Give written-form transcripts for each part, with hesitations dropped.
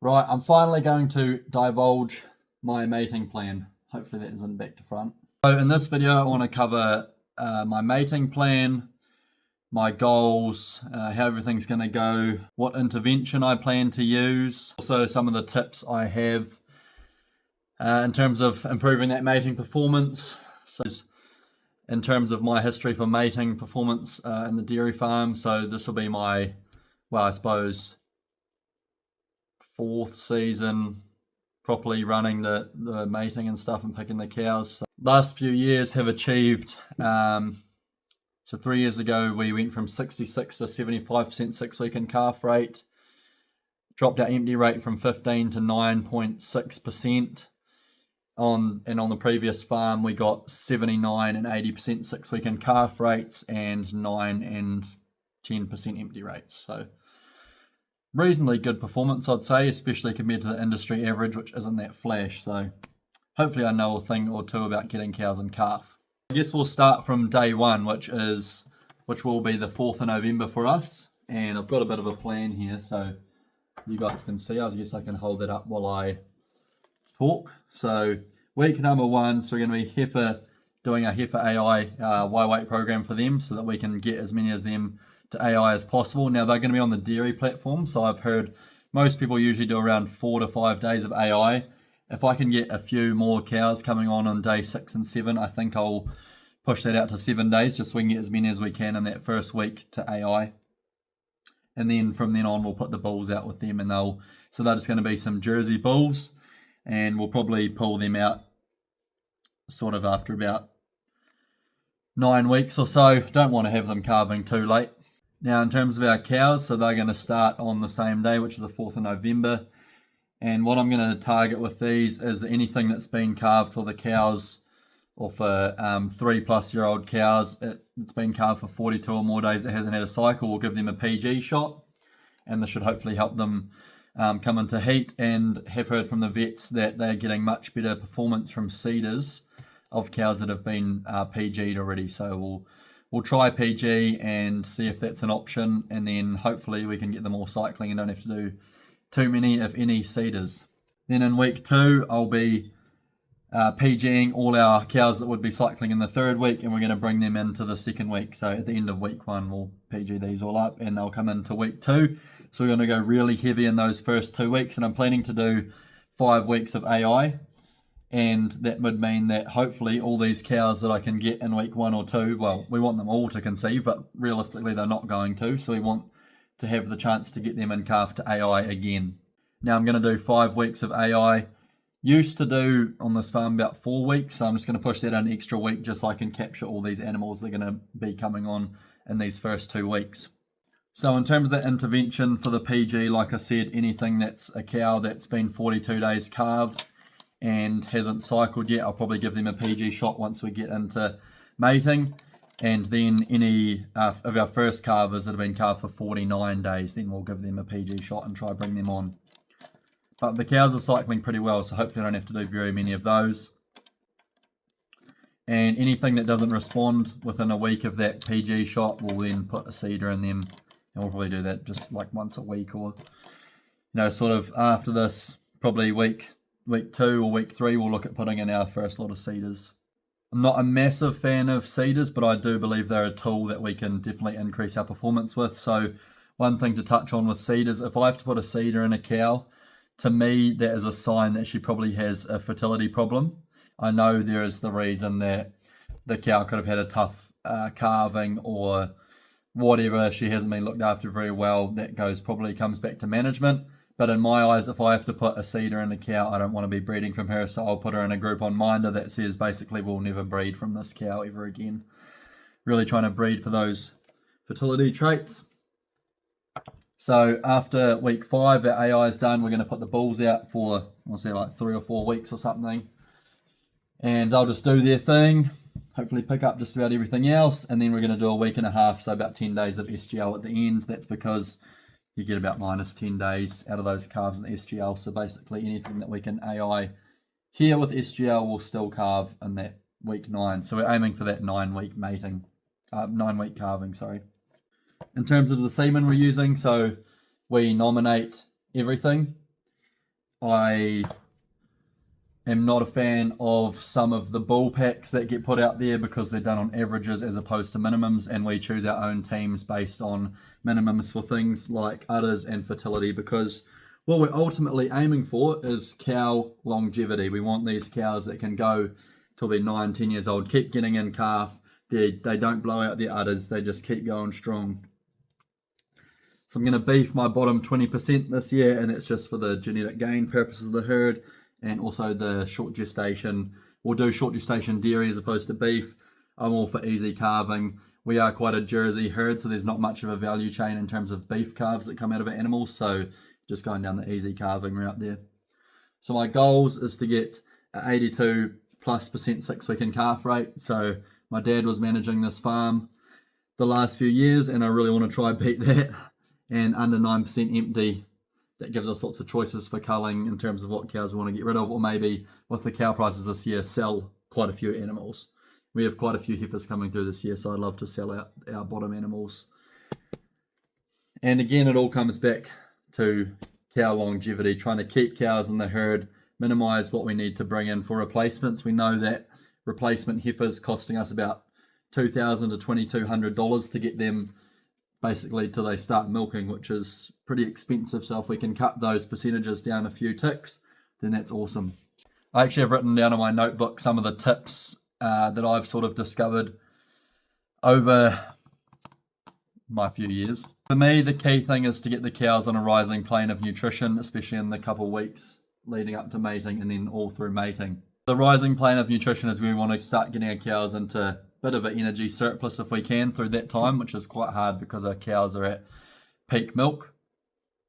Right, I'm finally going to divulge my mating plan. Hopefully that isn't back to front. So in this video I want to cover my mating plan, my goals, how everything's going to go, what intervention I plan to use, also some of the tips I have in terms of improving that mating performance. So in terms of my history for mating performance in the dairy farm, so this will be my, well, I suppose, fourth season properly running the mating and stuff and picking the cows. So last few years have achieved, so 3 years ago we went from 66 to 75% 6-week in calf rate, dropped our empty rate from 15 to 9.6%. On the previous farm we got 79 and 80% 6-week in calf rates and 9 and 10% empty rates. So reasonably good performance, I'd say, especially compared to the industry average, which isn't that flash. So hopefully I know a thing or two about getting cows in calf. I guess we'll start from day one, which will be the 4th of November for us. And I've got a bit of a plan here, so you guys can see. I guess I can hold it up while I talk. So week number 1, so we're going to be doing a heifer AI Y-weight program for them so that we can get as many of them to AI as possible. Now they're going to be on the dairy platform, so I've heard most people usually do around 4 to 5 days of AI. If I can get a few more cows coming on day 6 and 7, I think I'll push that out to 7 days just so we can get as many as we can in that first week to AI. And then from then on we'll put the bulls out with them, and they're just going to be some Jersey bulls, and we'll probably pull them out sort of after about 9 weeks or so. Don't want to have them calving too late. Now in terms of our cows, so they're going to start on the same day, which is the 4th of November. And what I'm going to target with these is anything that's been calved for the cows, or for 3+ year old cows, it's been calved for 42 or more days, it hasn't had a cycle, we'll give them a PG shot. And this should hopefully help them come into heat, and have heard from the vets that they're getting much better performance from seeders of cows that have been PG'd already. So we'll try PG and see if that's an option, and then hopefully we can get them all cycling and don't have to do too many, if any, seeders. Then in week 2 I'll be PGing all our cows that would be cycling in the 3rd week, and we're going to bring them into the 2nd week. So at the end of week 1 we'll PG these all up and they'll come into week 2. So we're going to go really heavy in those first 2 weeks, and I'm planning to do 5 weeks of AI. And that would mean that hopefully all these cows that I can get in week 1 or 2, well, we want them all to conceive, but realistically they're not going to. So we want to have the chance to get them in calf to AI again. Now I'm going to do 5 weeks of AI. Used to do on this farm about 4 weeks, so I'm just going to push that an extra week just so I can capture all these animals that are going to be coming on in these first 2 weeks. So in terms of that intervention for the PG, like I said, anything that's a cow that's been 42 days calved and hasn't cycled yet, I'll probably give them a PG shot once we get into mating. And then any of our first calvers that have been calved for 49 days, then we'll give them a PG shot and try to bring them on. But the cows are cycling pretty well, so hopefully I don't have to do very many of those. And anything that doesn't respond within a week of that PG shot, we'll then put a seeder in them. And we'll probably do that just like once a week, or sort of after this, probably week 2 or week 3, we'll look at putting in our first lot of seeders. I'm not a massive fan of seeders, but I do believe they're a tool that we can definitely increase our performance with. So one thing to touch on with seeders, if I have to put a seeder in a cow, to me that is a sign that she probably has a fertility problem. I know there is the reason that the cow could have had a tough calving or whatever, she hasn't been looked after very well. That probably comes back to management. But in my eyes, if I have to put a seeder in a cow, I don't want to be breeding from her, so I'll put her in a group on Minder that says basically we'll never breed from this cow ever again. Really trying to breed for those fertility traits. So after week 5, that AI is done, we're going to put the bulls out for, I'll say like 3 or 4 weeks or something. And they'll just do their thing, hopefully pick up just about everything else, and then we're going to do a week and a half, so about 10 days of SGL at the end. That's because you get about minus 10 days out of those calves in SGL, so basically anything that we can AI here with SGL will still calve in that week 9. So we're aiming for that 9-week mating, 9-week calving, sorry. In terms of the semen we're using, so we nominate everything. I am not a fan of some of the bull packs that get put out there because they're done on averages as opposed to minimums, and we choose our own teams based on minimums for things like udders and fertility, because what we're ultimately aiming for is cow longevity. We want these cows that can go till they're 9-10 years old, keep getting in calf, they don't blow out their udders, they just keep going strong. So I'm going to beef my bottom 20% this year, and that's just for the genetic gain purposes of the herd, and also the short gestation. We'll do short gestation dairy as opposed to beef. I'm all for easy calving. We are quite a Jersey herd, so there's not much of a value chain in terms of beef calves that come out of our animals, so just going down the easy calving route there. So my goals is to get an 82+% 6 week in calf rate. So my dad was managing this farm the last few years, and I really want to try beat that. And under 9% empty, that gives us lots of choices for culling in terms of what cows we want to get rid of, or maybe with the cow prices this year, sell quite a few animals. We have quite a few heifers coming through this year, so I'd love to sell out our bottom animals. And again, it all comes back to cow longevity, trying to keep cows in the herd, minimize what we need to bring in for replacements. We know that replacement heifers costing us about $2,000 to $2,200 to get them basically till they start milking, which is pretty expensive. So if we can cut those percentages down a few ticks, then that's awesome. I actually have written down in my notebook some of the tips that I've sort of discovered over my few years. For me, the key thing is to get the cows on a rising plane of nutrition, especially in the couple weeks leading up to mating and then all through mating. The rising plane of nutrition is where we want to start getting our cows into a bit of an energy surplus if we can through that time, which is quite hard because our cows are at peak milk,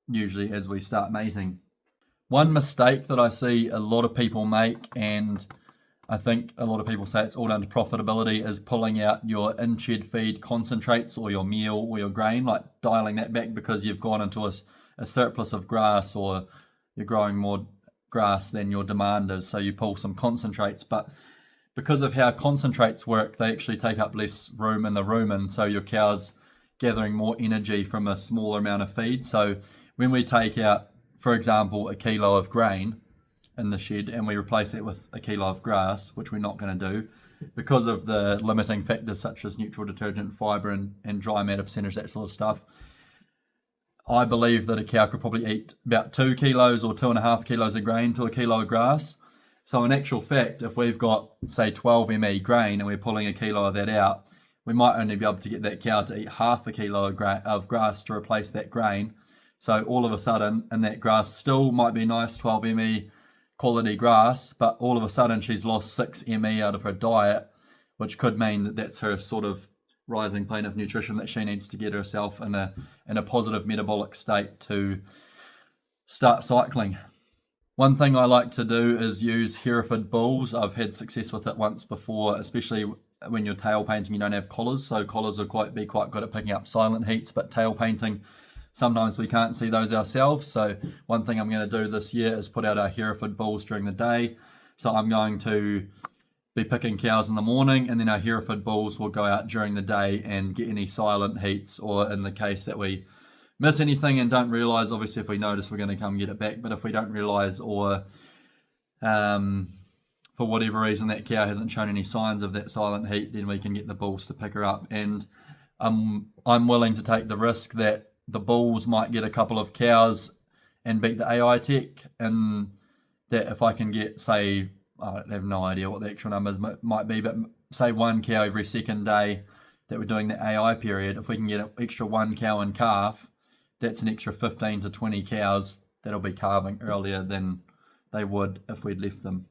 usually as we start mating. One mistake that I see a lot of people make, and I think a lot of people say it's all down to profitability, is pulling out your in-shed feed concentrates or your meal or your grain, like dialing that back because you've gone into a surplus of grass, or you're growing more grass than your demand is, so you pull some concentrates. But because of how concentrates work, they actually take up less room in the rumen, so your cow's gathering more energy from a smaller amount of feed. So when we take out, for example, a kilo of grain in the shed and we replace it with a kilo of grass, which we're not going to do, because of the limiting factors such as neutral detergent, fibre and dry matter percentage, that sort of stuff, I believe that a cow could probably eat about 2 kilos or 2.5 kilos of grain to a kilo of grass. So in actual fact, if we've got, say, 12 ME grain and we're pulling a kilo of that out, we might only be able to get that cow to eat half a kilo of grass to replace that grain. So all of a sudden, and that grass still might be nice 12 ME quality grass, but all of a sudden she's lost 6 ME out of her diet, which could mean that that's her sort of rising plane of nutrition that she needs to get herself in a positive metabolic state to start cycling. One thing I like to do is use Hereford bulls. I've had success with it once before, especially when you're tail painting, you don't have collars, so collars will be quite good at picking up silent heats, but tail painting, sometimes we can't see those ourselves. So one thing I'm going to do this year is put out our Hereford bulls during the day. So I'm going to be picking cows in the morning, and then our Hereford bulls will go out during the day and get any silent heats, or in the case that we miss anything and don't realise, obviously if we notice we're going to come get it back, but if we don't realise, or for whatever reason that cow hasn't shown any signs of that silent heat, then we can get the bulls to pick her up. And I'm willing to take the risk that the bulls might get a couple of cows and beat the AI tech, and that if I can get, say, I have no idea what the actual numbers might be, but say 1 cow every second day that we're doing the AI period, if we can get an extra 1 cow in calf, that's an extra 15 to 20 cows that'll be calving earlier than they would if we'd left them.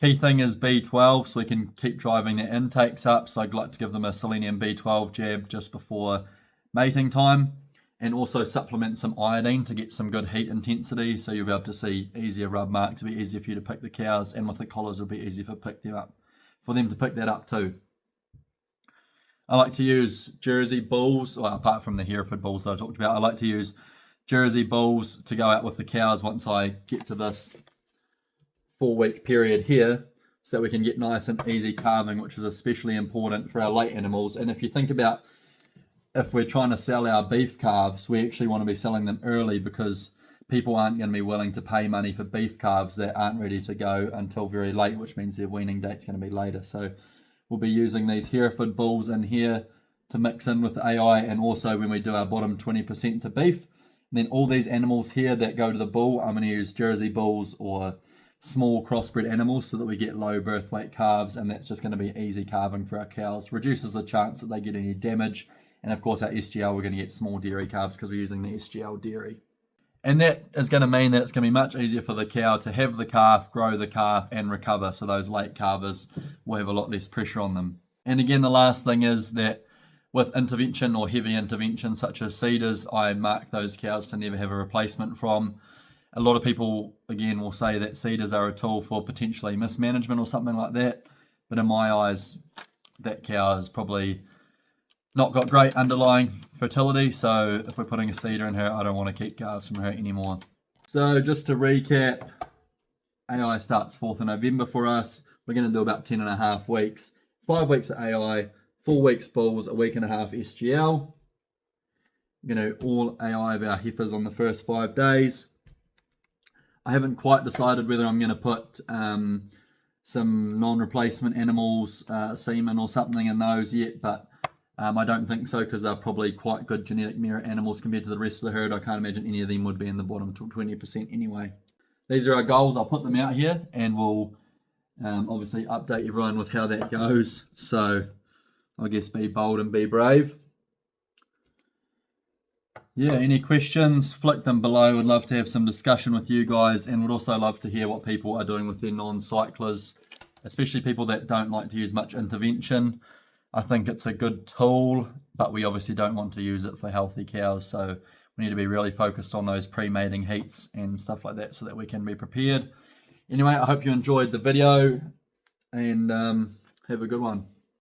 Key thing is B12, so we can keep driving their intakes up. So I'd like to give them a selenium B12 jab just before mating time, and also supplement some iodine to get some good heat intensity, so you'll be able to see easier rub marks. It'll be easier for you to pick the cows, and with the collars it'll be easier for them to pick that up too. I like to use Jersey bulls, well, apart from the Hereford bulls that I talked about, I like to use Jersey bulls to go out with the cows once I get to this 4-week period here, so that we can get nice and easy calving, which is especially important for our late animals. And if you think about, if we're trying to sell our beef calves, we actually want to be selling them early, because people aren't going to be willing to pay money for beef calves that aren't ready to go until very late, which means their weaning date's going to be later. So we'll be using these Hereford bulls in here to mix in with AI, and also when we do our bottom 20% to beef. And then all these animals here that go to the bull, I'm going to use Jersey bulls or small crossbred animals so that we get low birth weight calves, and that's just going to be easy calving for our cows. Reduces the chance that they get any damage. And of course our SGL, we're going to get small dairy calves because we're using the SGL dairy. And that is going to mean that it's going to be much easier for the cow to have the calf, grow the calf, and recover. So those late calvers will have a lot less pressure on them. And again, the last thing is that with intervention or heavy intervention such as cedars, I mark those cows to never have a replacement from. A lot of people, again, will say that cedars are a tool for potentially mismanagement or something like that. But in my eyes, that cow has probably not got great underlying fertility. So if we're putting a cedar in her, I don't want to keep calves from her anymore. So just to recap, AI starts 4th of November for us. We're going to do about 10.5 weeks. 5 weeks at AI, 4 weeks bulls, a week and a half SGL. We're going to do all AI of our heifers on the first 5 days. I haven't quite decided whether I'm going to put some non-replacement animals, semen or something in those yet, but I don't think so because they're probably quite good genetic merit animals compared to the rest of the herd. I can't imagine any of them would be in the bottom 20% anyway. These are our goals. I'll put them out here and we'll obviously update everyone with how that goes. So I guess be bold and be brave. Yeah, any questions, flick them below. Would love to have some discussion with you guys, and would also love to hear what people are doing with their non-cyclers, especially people that don't like to use much intervention. I think it's a good tool, but we obviously don't want to use it for healthy cows, so we need to be really focused on those pre-mating heats and stuff like that so that we can be prepared. Anyway, I hope you enjoyed the video, and have a good one.